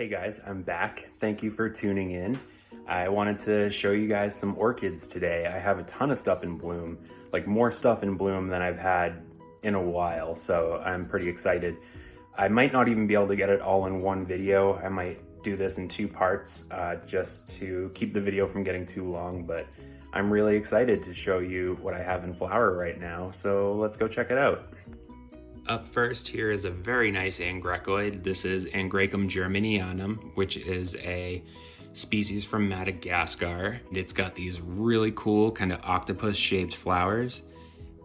Hey guys, I'm back. Thank you for tuning in. I wanted to show you guys some orchids today. I have a ton of stuff in bloom, like more stuff in bloom than I've had in a while, so I'm pretty excited. I might not even be able to get it all in one video. I might do this in two parts just to keep the video from getting too long, but I'm really excited to show you what I have in flower right now, so let's go check it out. Up first here is a very nice Angrecoid. This is Angrecum germinianum, which is a species from Madagascar. It's got these really cool kind of octopus shaped flowers,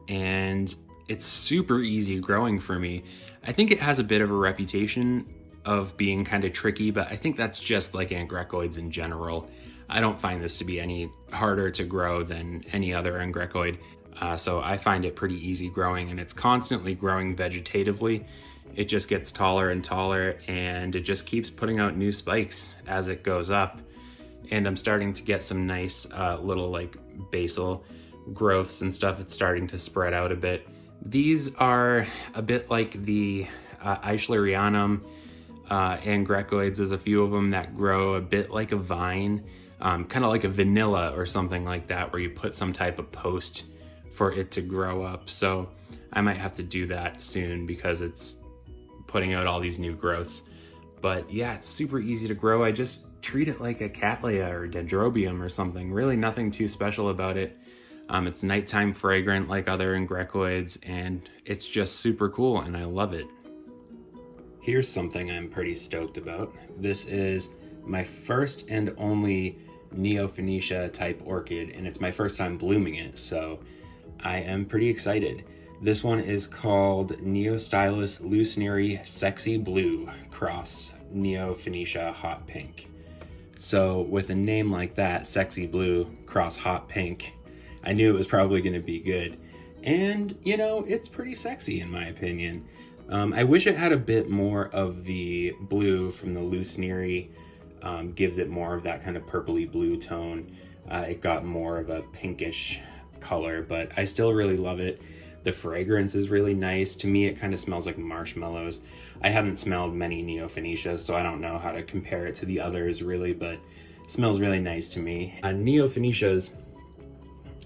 and it's super easy growing for me. I think it has a bit of a reputation of being kind of tricky, but I think that's just like Angrecoids in general. I don't find this to be any harder to grow than any other Angrecoid. So I find it pretty easy growing, and it's constantly growing vegetatively. It just gets taller and taller, and it just keeps putting out new spikes as it goes up. And I'm starting to get some nice little like basal growths and stuff. It's starting to spread out a bit. These are a bit like the Eichlerianum Angrecoids. There's a few of them that grow a bit like a vine, kind of like a vanilla or something like that, where you put some type of post for it to grow up. So I might have to do that soon because it's putting out all these new growths. But yeah, it's super easy to grow. I just treat it like a Cattleya or Dendrobium or something. Really nothing too special about it. It's nighttime fragrant like other Angrecoids, and it's just super cool, and I love it. Here's something I'm pretty stoked about. This is my first and only Neophenesia type orchid, and it's my first time blooming it, so I am pretty excited. This one is called Neostylus Lucernary Sexy Blue cross Neophenesia Hot Pink. So with a name like that, Sexy Blue cross Hot Pink, I knew it was probably going to be good. And, you know, it's pretty sexy in my opinion. I wish it had a bit more of the blue from the Lucernary. Gives it more of that kind of purpley blue tone. It got more of a pinkish color, but I still really love it. The fragrance is really nice. To me, it kind of smells like marshmallows. I haven't smelled many Neophenesia, so I don't know how to compare it to the others really, but it smells really nice to me. Neophenesias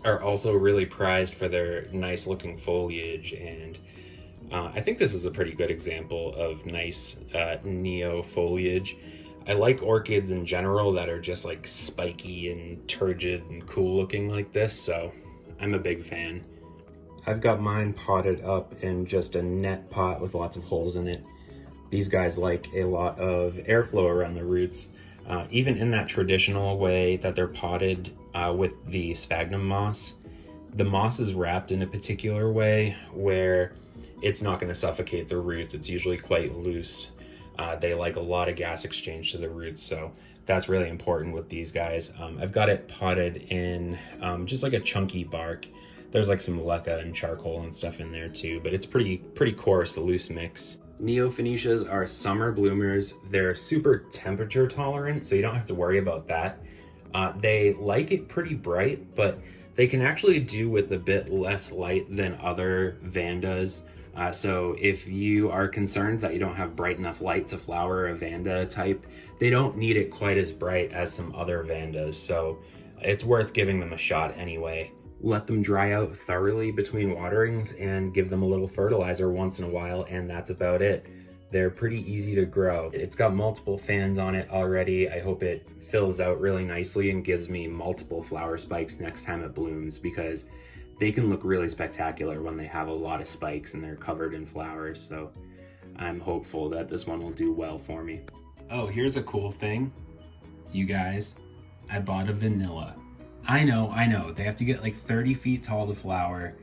are also really prized for their nice looking foliage, and I think this is a pretty good example of nice neo foliage. I like orchids in general that are just like spiky and turgid and cool looking like this, so I'm a big fan. I've got mine potted up in just a net pot with lots of holes in it. These guys like a lot of airflow around the roots, even in that traditional way that they're potted with the sphagnum moss. The moss is wrapped in a particular way where it's not going to suffocate the roots. It's usually quite loose. They like a lot of gas exchange to the roots, so that's really important with these guys. I've got it potted in just like a chunky bark. There's like some leca and charcoal and stuff in there too, but it's pretty coarse, a loose mix. Neophenesias are summer bloomers. They're super temperature tolerant, so you don't have to worry about that. They like it pretty bright, but they can actually do with a bit less light than other vandas. So if you are concerned that you don't have bright enough light to flower a vanda type, they don't need it quite as bright as some other vandas, so it's worth giving them a shot anyway. Let them dry out thoroughly between waterings and give them a little fertilizer once in a while, and that's about it. They're pretty easy to grow. It's got multiple fans on it already. I hope it fills out really nicely and gives me multiple flower spikes next time it blooms, because they can look really spectacular when they have a lot of spikes and they're covered in flowers. So I'm hopeful that this one will do well for me. Oh, here's a cool thing. You guys, I bought a vanilla. I know, they have to get like 30 feet tall to flower.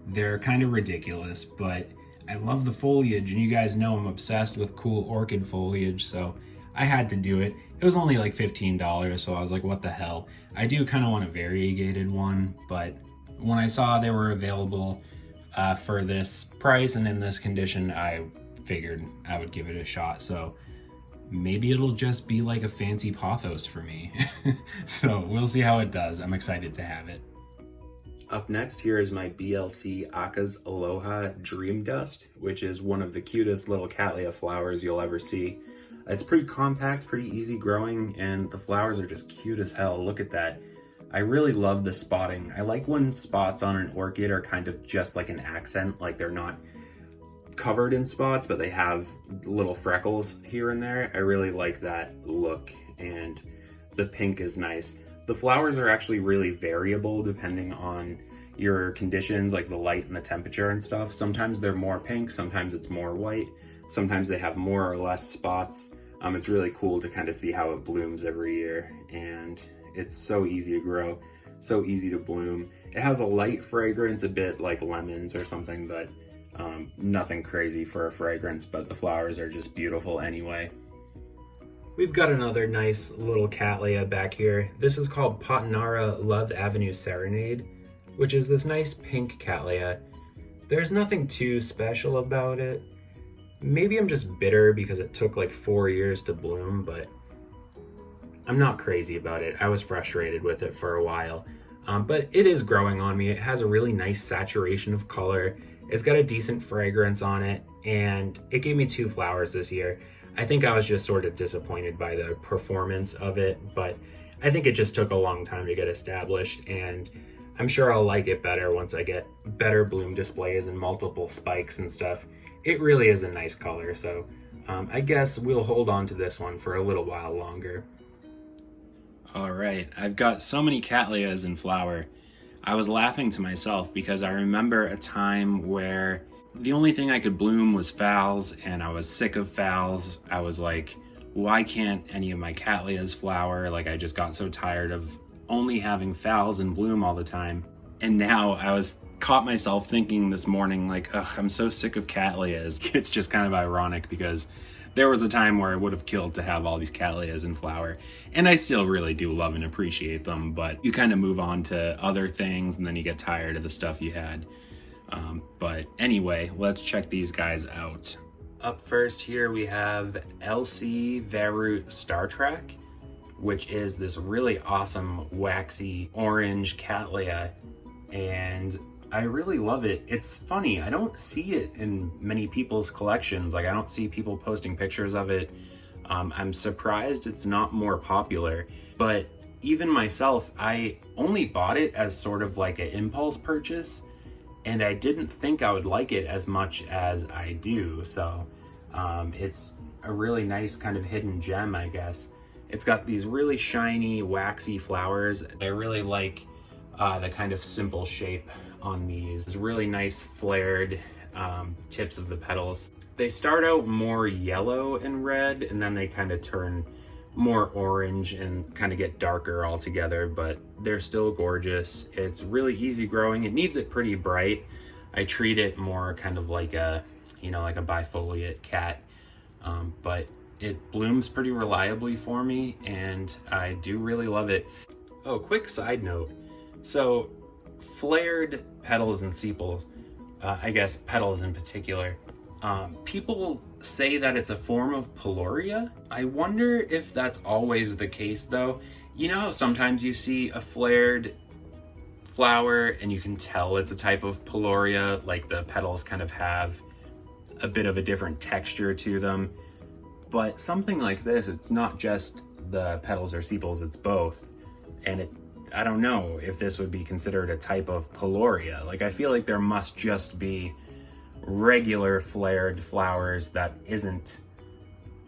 They're kind of ridiculous, but I love the foliage, and you guys know I'm obsessed with cool orchid foliage, so I had to do it. It was only like $15, so I was like, what the hell? I do kind of want a variegated one, but when I saw they were available for this price and in this condition, I figured I would give it a shot. So maybe it'll just be like a fancy pothos for me. So we'll see how it does. I'm excited to have it. Up next here is my BLC Aka's Aloha Dream Dust, which is one of the cutest little Cattleya flowers you'll ever see. It's pretty compact, pretty easy growing, and the flowers are just cute as hell. Look at that. I really love the spotting. I like when spots on an orchid are kind of just like an accent, like they're not covered in spots, but they have little freckles here and there. I really like that look, and the pink is nice. The flowers are actually really variable depending on your conditions, like the light and the temperature and stuff. Sometimes they're more pink, sometimes it's more white, sometimes they have more or less spots. It's really cool to kind of see how it blooms every year, and it's so easy to grow, so easy to bloom. It has a light fragrance, a bit like lemons or something, but nothing crazy for a fragrance, but the flowers are just beautiful anyway. We've got another nice little Cattleya back here. This is called Patanara Love Avenue Serenade, which is this nice pink Cattleya. There's nothing too special about it. Maybe I'm just bitter because it took like 4 years to bloom, but I'm not crazy about it. I was frustrated with it for a while, but it is growing on me. It has a really nice saturation of color. It's got a decent fragrance on it, and it gave me 2 flowers this year. I think I was just sort of disappointed by the performance of it, but I think it just took a long time to get established, and I'm sure I'll like it better once I get better bloom displays and multiple spikes and stuff. It really is a nice color, so I guess we'll hold on to this one for a little while longer. All right, I've got so many Cattleyas in flower. I was laughing to myself because I remember a time where the only thing I could bloom was phals, and I was sick of phals. I was like, why can't any of my Cattleyas flower? Like, I just got so tired of only having phals in bloom all the time. And now I caught myself thinking this morning, like, ugh, I'm so sick of Cattleyas. It's just kind of ironic because there was a time where I would have killed to have all these Cattleyas in flower, and I still really do love and appreciate them, but you kind of move on to other things and then you get tired of the stuff you had. But anyway, let's check these guys out. Up first here we have LC Verut Star Trek, which is this really awesome waxy orange Cattleya, and I really love it. It's funny, I don't see it in many people's collections. Like, I don't see people posting pictures of it. I'm surprised it's not more popular, but even myself, I only bought it as sort of like an impulse purchase, and I didn't think I would like it as much as I do. So it's a really nice kind of hidden gem, I guess. It's got these really shiny, waxy flowers. I really like the kind of simple shape on these. It's really nice flared tips of the petals. They start out more yellow and red, and then they kind of turn more orange and kind of get darker altogether, but they're still gorgeous. It's really easy growing. It needs it pretty bright. I treat it more kind of like a, like a bifoliate cat, but it blooms pretty reliably for me, and I do really love it. Oh, quick side note. So flared petals and sepals, I guess petals in particular, people say that it's a form of Peloria. I wonder if that's always the case though. You know how sometimes you see a flared flower and you can tell it's a type of Peloria, like the petals kind of have a bit of a different texture to them. But something like this, it's not just the petals or sepals, it's both. And I don't know if this would be considered a type of Peloria. Like, I feel like there must just be regular flared flowers that isn't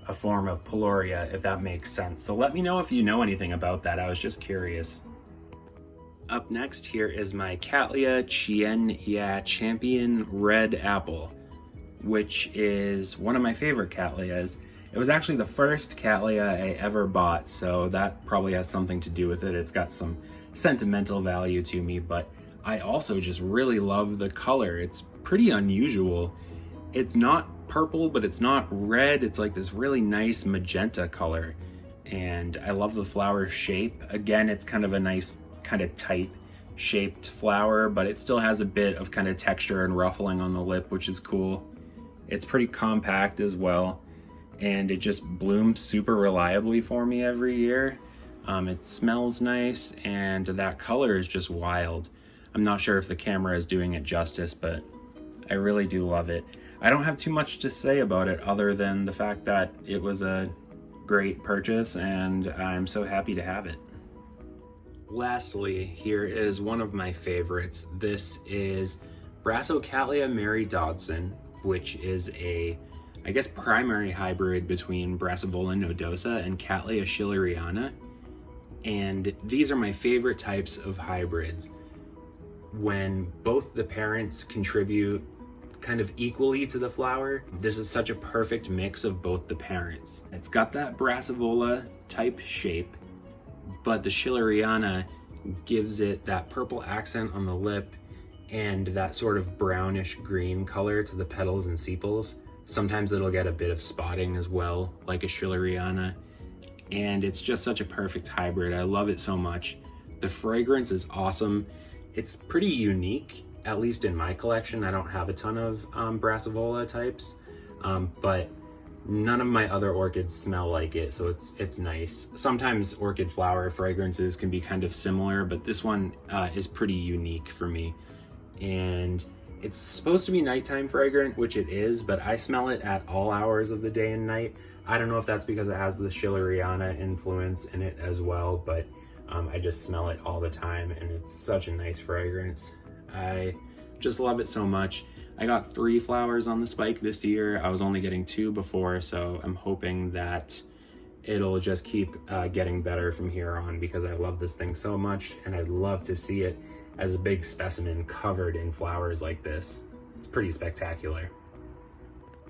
a form of Peloria, if that makes sense. So let me know if you know anything about that. I was just curious. Up next here is my Cattleya Chien Ya Champion Red Apple, which is one of my favorite Cattleyas. It was actually the first Cattleya I ever bought, so that probably has something to do with it. It's got some sentimental value to me, but I also just really love the color. It's pretty unusual. It's not purple, but it's not red. It's like this really nice magenta color, and I love the flower shape. Again, it's kind of a nice, kind of tight shaped flower, but it still has a bit of kind of texture and ruffling on the lip, which is cool. It's pretty compact as well, and it just blooms super reliably for me every year. It smells nice, and that color is just wild. I'm not sure if the camera is doing it justice, but I really do love it. I don't have too much to say about it other than the fact that it was a great purchase, and I'm so happy to have it. Lastly, here is one of my favorites. This is Brazocalia Marydson, which is a, I guess, primary hybrid between Brassavola nodosa and Cattleya schilleriana. And these are my favorite types of hybrids, when both the parents contribute kind of equally to the flower. This is such a perfect mix of both the parents. It's got that Brassavola type shape, but the schilleriana gives it that purple accent on the lip and that sort of brownish green color to the petals and sepals. Sometimes it'll get a bit of spotting as well, like a schilleriana. And it's just such a perfect hybrid. I love it so much. The fragrance is awesome. It's pretty unique, at least in my collection. I don't have a ton of Brassavola types, but none of my other orchids smell like it, so it's nice. Sometimes orchid flower fragrances can be kind of similar, but this one is pretty unique for me. And it's supposed to be nighttime fragrant, which it is, but I smell it at all hours of the day and night. I don't know if that's because it has the schilleriana influence in it as well, but I just smell it all the time, and it's such a nice fragrance. I just love it so much. I got 3 flowers on the spike this year. I was only getting 2 before, so I'm hoping that it'll just keep getting better from here on, because I love this thing so much, and I'd love to see it as a big specimen covered in flowers like this. It's pretty spectacular.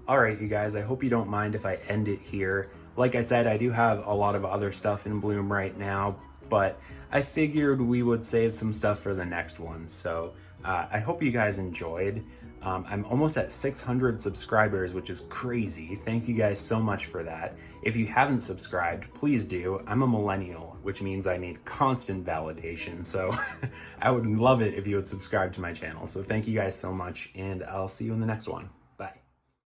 All right, you guys, I hope you don't mind if I end it here. Like I said, I do have a lot of other stuff in bloom right now, but I figured we would save some stuff for the next one. So I hope you guys enjoyed. I'm almost at 600 subscribers, which is crazy. Thank you guys so much for that. If you haven't subscribed, please do. I'm a millennial, which means I need constant validation. So I would love it if you would subscribe to my channel. So thank you guys so much, and I'll see you in the next one.